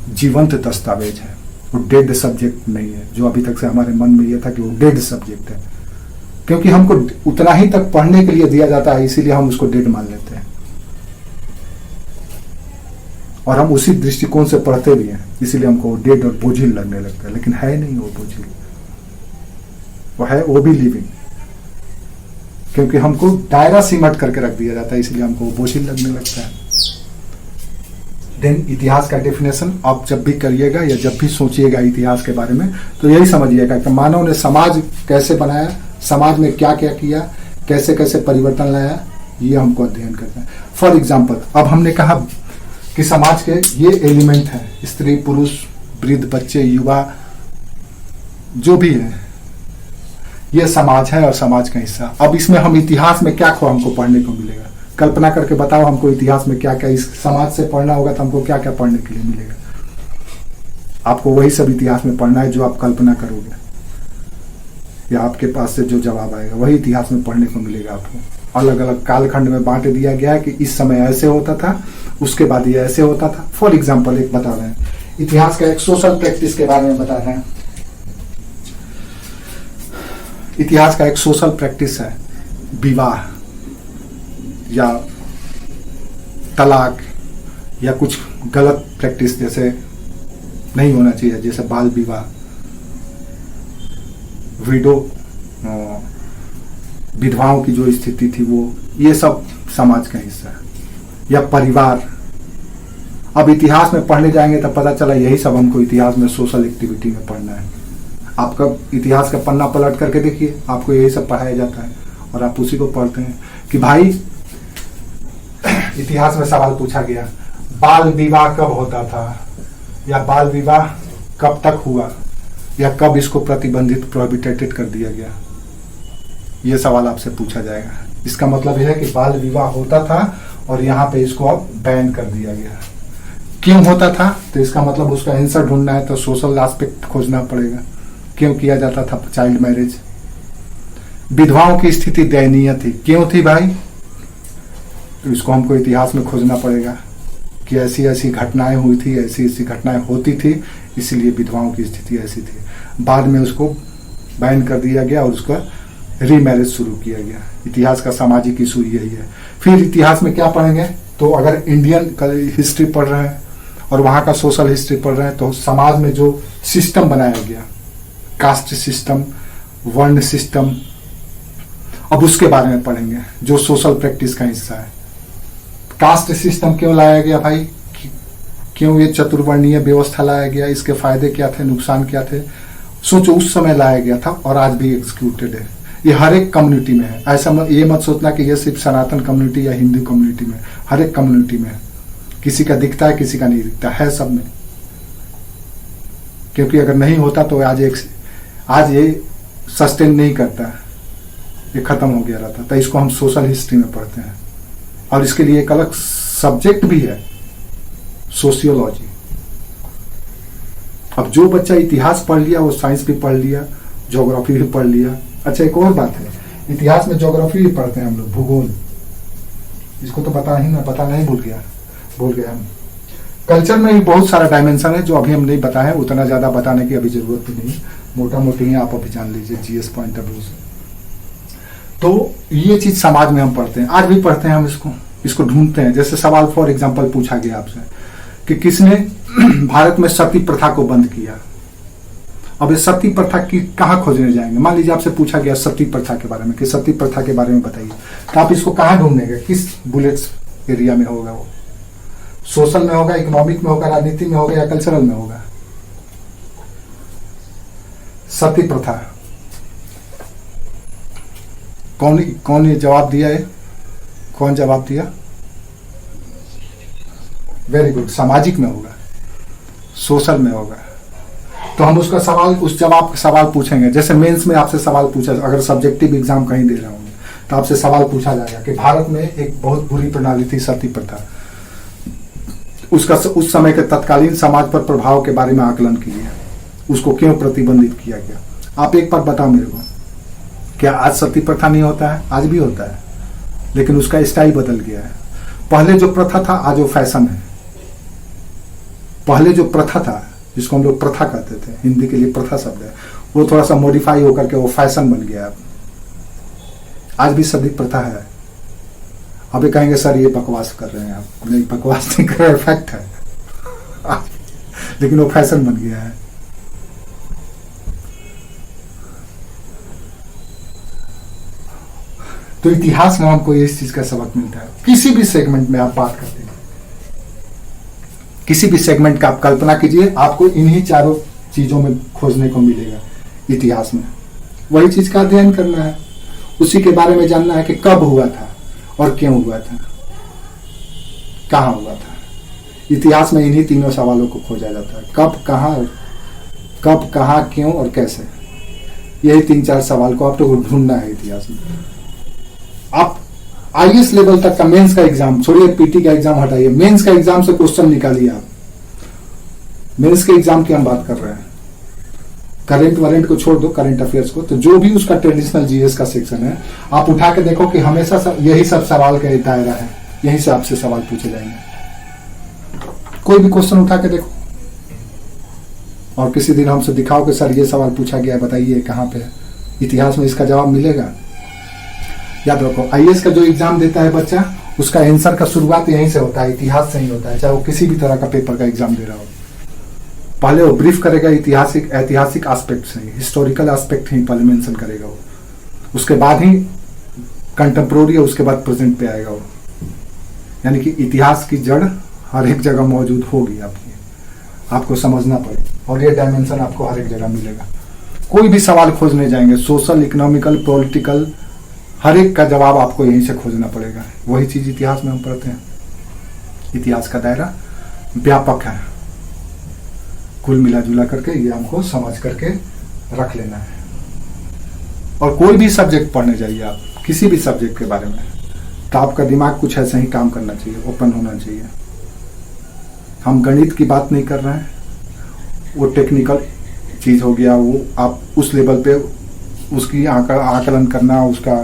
जीवंत दस्तावेज है, वो डेड सब्जेक्ट नहीं है, जो अभी तक से हमारे मन में यह था कि वो डेड सब्जेक्ट है, क्योंकि हमको उतना ही तक पढ़ने के लिए दिया जाता है, इसीलिए हम उसको डेड मान लेते हैं और हम उसी दृष्टिकोण से पढ़ते भी हैं, इसीलिए हमको डेड और बोझिल लगने लगता है। लेकिन है नहीं वो बोझिल, वो है वो भी लिविंग, क्योंकि हमको दायरा सिमट करके रख दिया जाता है, इसलिए हमको वो बोझिल लगने लगता है। देन इतिहास का डेफिनेशन आप जब भी करिएगा या जब भी सोचिएगा इतिहास के बारे में, तो यही समझिएगा कि मानव ने समाज कैसे बनाया, समाज में क्या क्या किया, कैसे कैसे परिवर्तन लाया, ये हमको अध्ययन करना है। फॉर एग्जाम्पल, अब हमने कहा कि समाज के ये एलिमेंट हैं, स्त्री, पुरुष, वृद्ध, बच्चे, युवा, जो भी है ये समाज है और समाज का हिस्सा। अब इसमें हम इतिहास में क्या हमको पढ़ने को मिलेगा, कल्पना करके बताओ हमको इतिहास में क्या क्या, इस समाज से पढ़ना होगा तो हमको क्या क्या पढ़ने के लिए मिलेगा। आपको वही सब इतिहास में पढ़ना है जो आप कल्पना करोगे, या आपके पास से जो जवाब आएगा वही इतिहास में पढ़ने को मिलेगा आपको। अलग अलग कालखंड में बांट दिया गया है कि इस समय ऐसे होता था, उसके बाद ये ऐसे होता था। फॉर एग्जाम्पल एक बता रहे हैं, इतिहास का एक सोशल प्रैक्टिस के बारे में बता रहे हैं। इतिहास का एक सोशल प्रैक्टिस है विवाह या तलाक या कुछ गलत प्रैक्टिस जैसे नहीं होना चाहिए, जैसे बाल विवाह, विडो, विधवाओं की जो स्थिति थी वो, ये सब समाज का हिस्सा है। या परिवार, अब इतिहास में पढ़ने जाएंगे तब पता चला यही सब हमको इतिहास में सोशल एक्टिविटी में पढ़ना है। आपका इतिहास का पन्ना पलट करके देखिए, आपको यही सब पढ़ाया जाता है और आप उसी को पढ़ते हैं कि भाई इतिहास में सवाल पूछा गया बाल विवाह कब होता था, या बाल विवाह कब तक हुआ, या कब इसको प्रतिबंधित प्रोहिबिटेड कर दिया गया। ये सवाल आपसे पूछा जाएगा। इसका मतलब यह है कि बाल विवाह होता था और यहाँ पे इसको अब बैन कर दिया गया। क्यों होता था, तो इसका मतलब उसका आंसर ढूंढना है तो सोशल एस्पेक्ट खोजना पड़ेगा। क्यों किया जाता था चाइल्ड मैरिज। विधवाओं की स्थिति दयनीय थी, क्यों थी भाई, तो इसको हमको इतिहास में खोजना पड़ेगा कि ऐसी ऐसी घटनाएं हुई थी, ऐसी ऐसी घटनाएं होती थी, इसीलिए विधवाओं की स्थिति ऐसी थी। बाद में उसको बैन कर दिया गया और उसका रीमैरिज शुरू किया गया। इतिहास का सामाजिक इशू यही है। फिर इतिहास में क्या पढ़ेंगे, तो अगर इंडियन हिस्ट्री पढ़ रहे हैं और वहाँ का सोशल हिस्ट्री पढ़ रहे हैं तो समाज में जो सिस्टम बनाया गया, कास्ट सिस्टम, वर्ण सिस्टम, अब उसके बारे में पढ़ेंगे जो सोशल प्रैक्टिस का हिस्सा है। कास्ट सिस्टम क्यों लाया गया भाई, क्यों ये चतुर्वर्णीय व्यवस्था लाया गया, इसके फायदे क्या थे, नुकसान क्या थे। सोचो उस समय लाया गया था और आज भी एग्जीक्यूटेड है। ये हर एक कम्युनिटी में है। ऐसा ये मत सोचना कि ये सिर्फ सनातन कम्युनिटी या हिंदू कम्युनिटी में, हर एक कम्युनिटी में है। किसी का दिखता है, किसी का नहीं दिखता है, सब में। क्योंकि अगर नहीं होता तो आज ये सस्टेन नहीं करता, ये खत्म हो गया रहता। तो इसको हम सोशल हिस्ट्री में पढ़ते हैं और इसके लिए एक अलग सब्जेक्ट भी है, सोशियोलॉजी। अब जो बच्चा इतिहास पढ़ लिया वो साइंस भी पढ़ लिया, ज्योग्राफी भी पढ़ लिया। अच्छा एक और बात है, इतिहास में ज्योग्राफी भी पढ़ते हैं हम लोग, भूगोल। इसको तो पता नहीं, भूल गया हम। कल्चर में भी बहुत सारा डायमेंशन है जो अभी हम नहीं बताए, उतना ज्यादा बताने की अभी जरूरत भी नहीं, मोटा मोटी है, आप अभी जान लीजिए जीएस पॉइंट ऑफ व्यू से। तो ये चीज समाज में हम पढ़ते हैं, आज भी पढ़ते हैं हम इसको ढूंढते हैं। जैसे सवाल फॉर एग्जांपल पूछा गया आपसे कि किसने भारत में सती प्रथा को बंद किया। अब ये सती प्रथा की कहाँ खोजने जाएंगे। मान लीजिए आपसे पूछा गया सती प्रथा के बारे में कि सती प्रथा के बारे में बताइए, तो आप इसको कहाँ ढूंढेंगे, किस बुलेट्स एरिया में होगा वो, सोशल में होगा, इकोनॉमिक में होगा, राजनीति में होगा या कल्चरल में होगा। सती प्रथा कौन ये जवाब दिया है, कौन जवाब दिया, वेरी गुड, सामाजिक में होगा, सोशल में होगा। तो हम उसका सवाल पूछेंगे। जैसे मेंस में आपसे सवाल पूछा, अगर सब्जेक्टिव एग्जाम कहीं दे रहे होंगे तो आपसे सवाल पूछा जाएगा कि भारत में एक बहुत बुरी प्रणाली थी सती प्रथा, उसका उस समय के तत्कालीन समाज पर प्रभाव के बारे में आकलन कीजिए, उसको क्यों प्रतिबंधित किया गया। आप एक बार बताओ मेरे को, क्या आज सती प्रथा नहीं होता है? आज भी होता है, लेकिन उसका स्टाइल बदल गया है। पहले जो प्रथा था आज वो फैशन है। पहले जो प्रथा था, जिसको हम लोग प्रथा कहते थे, हिंदी के लिए प्रथा शब्द है, वो थोड़ा सा मॉडिफाई होकर के वो फैशन बन गया। आज भी सभी प्रथा है। अभी कहेंगे सर ये बकवास कर रहे हैं आप, नहीं बकवास नहीं कर रहे, फैक्ट है लेकिन वो फैशन बन गया है। तो इतिहास में हमको इस चीज का सबक मिलता है। किसी भी सेगमेंट में आप बात करते हैं, किसी भी सेगमेंट का आप कल्पना कीजिए, आपको इन्हीं चारों चीजों में खोजने को मिलेगा इतिहास में। वही चीज का अध्ययन करना है, उसी के बारे में जानना है कि कब हुआ था और क्यों हुआ था, कहाँ हुआ था। इतिहास में इन्हीं तीनों सवालों को खोजा जाता है, कब, कहाँ, क्यों और कैसे। यही 3-4 सवाल को आपको ढूंढना है इतिहास में। आप आईएएस लेवल तक का मेंस का एग्जाम छोड़िए, पीटी का एग्जाम हटाइए, मेंस का एग्जाम से क्वेश्चन निकालिए आप। मेंस के एग्जाम की हम बात कर रहे हैं, करंट वारंट को छोड़ दो, करंट अफेयर्स को, तो जो भी उसका ट्रेडिशनल जीएस का सेक्शन है आप उठा के देखो कि हमेशा यही सब सवाल का दायरा है, यहीं से आपसे सवाल पूछे जाएंगे। कोई भी क्वेश्चन उठा के देखो और किसी दिन हमसे दिखाओ कि सर ये सवाल पूछा गया है, बताइए कहाँ पे है, इतिहास में इसका जवाब मिलेगा। याद रखो, आईएएस का जो एग्जाम देता है बच्चा, उसका आंसर का शुरुआत यहीं से होता है, इतिहास से ही होता है, चाहे वो किसी भी तरह का पेपर का एग्जाम दे रहा हो। पहले वो ब्रीफ करेगा ऐतिहासिक एस्पेक्ट से, हिस्टोरिकल एस्पेक्ट ही पहले मेंशन करेगा वो, उसके बाद ही कंटेम्प्रोरी, उसके बाद प्रेजेंट पे आएगा वो। यानी कि इतिहास की जड़ हर एक जगह मौजूद होगी आपकी, आपको समझना पड़े, और ये डायमेंशन आपको हर एक जगह मिलेगा। कोई भी सवाल खोजने जाएंगे, सोशल, इकोनॉमिकल, पॉलिटिकल, हर एक का जवाब आपको यहीं से खोजना पड़ेगा। वही चीज इतिहास में हम पढ़ते हैं। इतिहास का दायरा व्यापक है, कुल मिला जुला करके ये हमको समझ करके रख लेना है। और कोई भी सब्जेक्ट पढ़ने जाइए आप, किसी भी सब्जेक्ट के बारे में, तो आपका दिमाग कुछ ऐसे ही काम करना चाहिए, ओपन होना चाहिए। हम गणित की बात नहीं कर रहे हैं, वो टेक्निकल चीज हो गया, वो आप उस लेवल पे उसकी आकलन करना, उसका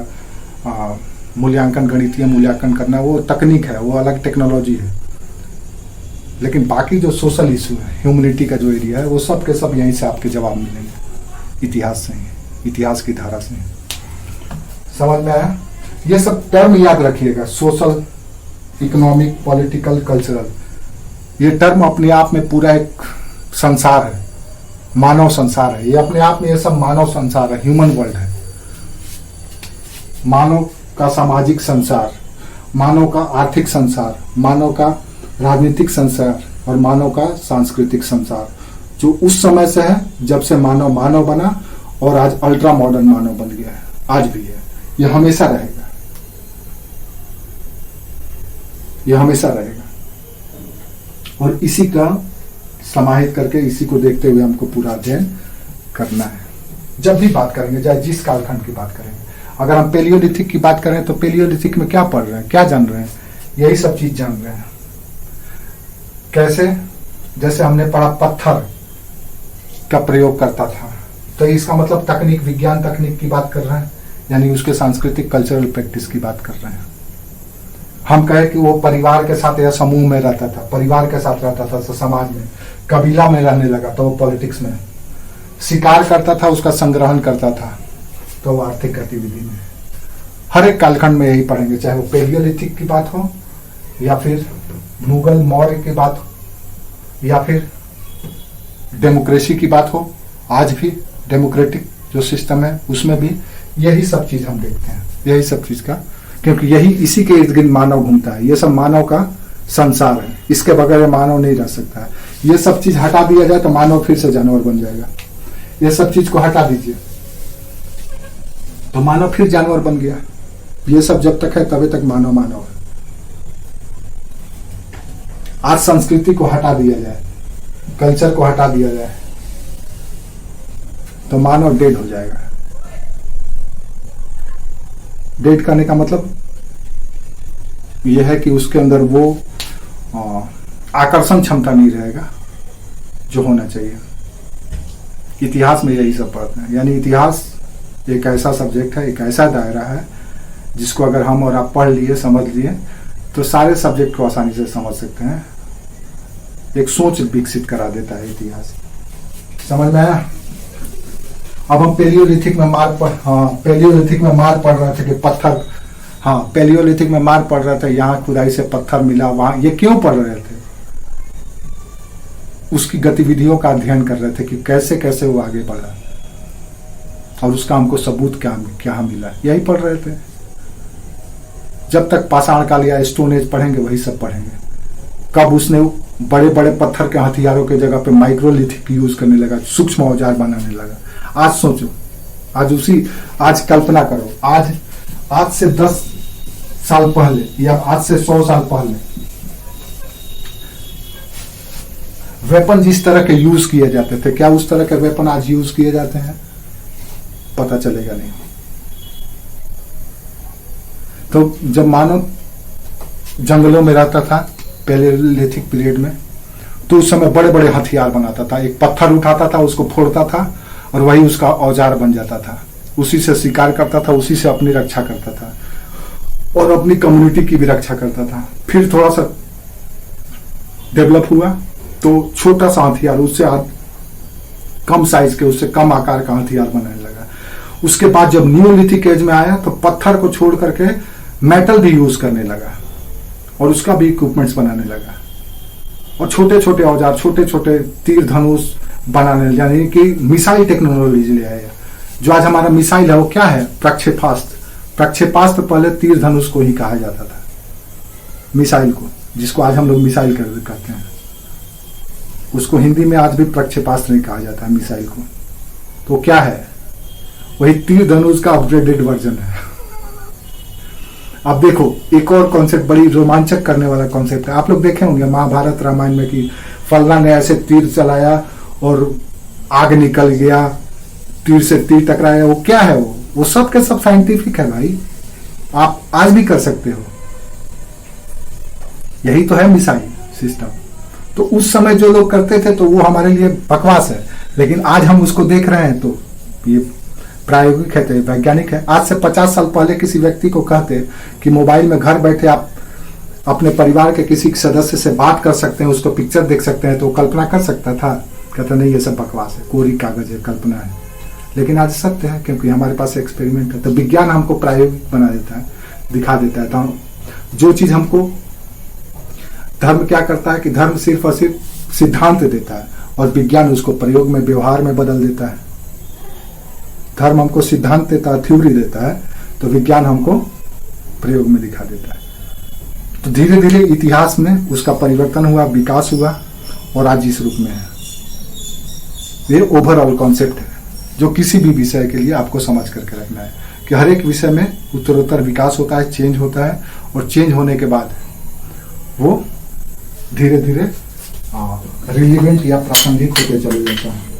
मूल्यांकन, गणितीय मूल्यांकन करना, वो तकनीक है, वो अलग टेक्नोलॉजी है। लेकिन बाकी जो सोशल इशू है, ह्यूमैनिटी का जो एरिया है, वो सब के सब यहीं से आपके जवाब मिलेंगे, इतिहास से ही, इतिहास की धारा से। समझ में आया? ये सब टर्म याद रखिएगा, सोशल, इकोनॉमिक, पॉलिटिकल, कल्चरल, ये टर्म अपने आप में पूरा एक संसार है, मानव संसार है। ये अपने आप में ये सब मानव संसार है, ह्यूमन वर्ल्ड है। मानव का सामाजिक संसार, मानव का आर्थिक संसार, मानव का राजनीतिक संसार और मानव का सांस्कृतिक संसार, जो उस समय से है जब से मानव मानव बना और आज अल्ट्रा मॉडर्न मानव बन गया है, आज भी है, ये हमेशा रहेगा, ये हमेशा रहेगा। और इसी का समाहित करके, इसी को देखते हुए हमको पूरा अध्ययन करना है। जब भी बात करेंगे, चाहे जिस कालखंड की बात करेंगे, अगर हम पेलियोलिथिक की बात करें तो पेलियोलिथिक में क्या पढ़ रहे हैं, क्या जान रहे हैं, यही सब चीज जान रहे हैं। कैसे? जैसे हमने पढ़ा पत्थर का प्रयोग करता था, तो इसका मतलब तकनीक, विज्ञान तकनीक की बात कर रहे हैं, यानी उसके सांस्कृतिक कल्चरल प्रैक्टिस की बात कर रहे हैं। हम कहे कि वो परिवार के साथ या समूह में रहता था, परिवार के साथ रहता था, तो समाज में, कबीला में रहने लगा तो वो पॉलिटिक्स में, शिकार करता था, उसका संग्रहण करता था तो वो आर्थिक गतिविधि में। हर एक कालखंड में यही पढ़ेंगे, चाहे वो पेलियोलिथिक की बात हो या फिर मुगल मौर्य की बात हो या फिर डेमोक्रेसी की बात हो। आज भी डेमोक्रेटिक जो सिस्टम है उसमें भी यही सब चीज हम देखते हैं, यही सब चीज का, क्योंकि यही, इसी के इर्द गिर्द मानव घूमता है। ये सब मानव का संसार है, इसके बगैर मानव नहीं रह सकता है। ये सब चीज हटा दिया जाए तो मानव फिर से जानवर बन जाएगा। ये सब चीज को हटा दीजिए तो मानव फिर जानवर बन गया। ये सब जब तक है तभी तक मानव मानव है। आज संस्कृति को हटा दिया जाए, कल्चर को हटा दिया जाए तो मानव डेड हो जाएगा। डेड करने का मतलब यह है कि उसके अंदर वो आकर्षण क्षमता नहीं रहेगा जो होना चाहिए। इतिहास में यही सब पढ़ते हैं, यानी इतिहास एक ऐसा सब्जेक्ट है, एक ऐसा दायरा है जिसको अगर हम और आप पढ़ लिए, समझ लिए, तो सारे सब्जेक्ट को आसानी से समझ सकते हैं। एक सोच विकसित करा देता है इतिहास। समझ में आया? अब हम पेलियोलिथिक में पेलियोलिथिक में मार पड़ रहे थे कि पत्थर, पेलियोलिथिक में मार पड़ रहा था, यहाँ खुदाई से पत्थर मिला, वहां, ये क्यों पढ़ रहे थे? उसकी गतिविधियों का अध्ययन कर रहे थे कि कैसे कैसे वो आगे बढ़ा और उसका हमको सबूत क्या मिला, यही पढ़ रहे थे। जब तक पाषाण काल या स्टोन एज पढ़ेंगे वही सब पढ़ेंगे। कब उसने बड़े बड़े पत्थर के हथियारों के जगह पे माइक्रोलिथिक यूज करने लगा, सूक्ष्म औजार बनाने लगा। आज सोचो, आज कल्पना करो, आज से 10 साल पहले या आज से 100 साल पहले वेपन जिस तरह के यूज किए जाते थे, क्या उस तरह के वेपन आज यूज किए जाते हैं? पता चलेगा नहीं। तो जब मानव जंगलों में रहता था पैलेलिथिक पीरियड में, तो उस समय बड़े बड़े हथियार बनाता था। एक पत्थर उठाता था, उसको फोड़ता था और वही उसका औजार बन जाता था। उसी से शिकार करता था, उसी से अपनी रक्षा करता था और अपनी कम्युनिटी की भी रक्षा करता था। फिर थोड़ा सा डेवलप हुआ तो छोटा सा हथियार, उससे कम साइज के, उससे कम आकार का हथियार बनाने लगा। उसके बाद जब नियोलिथिक एज में आया तो पत्थर को छोड़ करके मेटल भी यूज करने लगा और उसका भी इक्विपमेंट्स बनाने लगा और छोटे छोटे औजार, छोटे छोटे तीर धनुष बनाने, यानी कि मिसाइल टेक्नोलॉजी ले आया। जो आज हमारा मिसाइल है वो क्या है? प्रक्षेपास्त्र। प्रक्षेपास्त्र पहले तीर धनुष को ही कहा जाता था, मिसाइल को, जिसको आज हम लोग मिसाइल कहते हैं, उसको हिंदी में आज भी प्रक्षेपास्त्र नहीं कहा जाता है मिसाइल को। तो क्या है? वही तीर धनुष का अपग्रेडेड वर्जन है। अब देखो एक और कॉन्सेप्ट, बड़ी रोमांचक करने वाला कॉन्सेप्ट है। आप लोग देखे होंगे महाभारत रामायण में कि फलना ने ऐसे तीर चलाया और आग निकल गया, तीर से तीर टकराया। वो क्या है? वो सब के सब साइंटिफिक है भाई, आप आज भी कर सकते हो। यही तो है मिसाइल सिस्टम। तो उस समय जो लोग करते थे तो वो हमारे लिए बकवास है, लेकिन आज हम उसको देख रहे हैं तो ये प्रायोगिक है, वैज्ञानिक है। आज से 50 साल पहले किसी व्यक्ति को कहते कि मोबाइल में घर बैठे आप अपने परिवार के किसी सदस्य से बात कर सकते हैं, उसको पिक्चर देख सकते हैं, तो कल्पना कर सकता था? कहता नहीं, ये सब बकवास है, कोरी कागज है, कल्पना है। लेकिन आज सत्य है, क्योंकि हमारे पास एक्सपेरिमेंट है। तो विज्ञान हमको प्रायोगिक बना देता है, दिखा देता है। तो जो चीज हमको, धर्म क्या करता है कि धर्म सिर्फ और सिर्फ सिद्धांत देता है और विज्ञान उसको प्रयोग में, व्यवहार में बदल देता है। धर्म हमको सिद्धांत देता है, थ्योरी देता है, तो विज्ञान हमको प्रयोग में दिखा देता है। तो धीरे धीरे इतिहास में उसका परिवर्तन हुआ, विकास हुआ और आज इस रूप में है। ये ओवरऑल कॉन्सेप्ट है जो किसी भी विषय के लिए आपको समझ करके रखना है कि हर एक विषय में उत्तरोत्तर विकास होता है, चेंज होता है और चेंज होने के बाद वो धीरे धीरे रिलीवेंट या प्रासंगिक होते चले जाता है।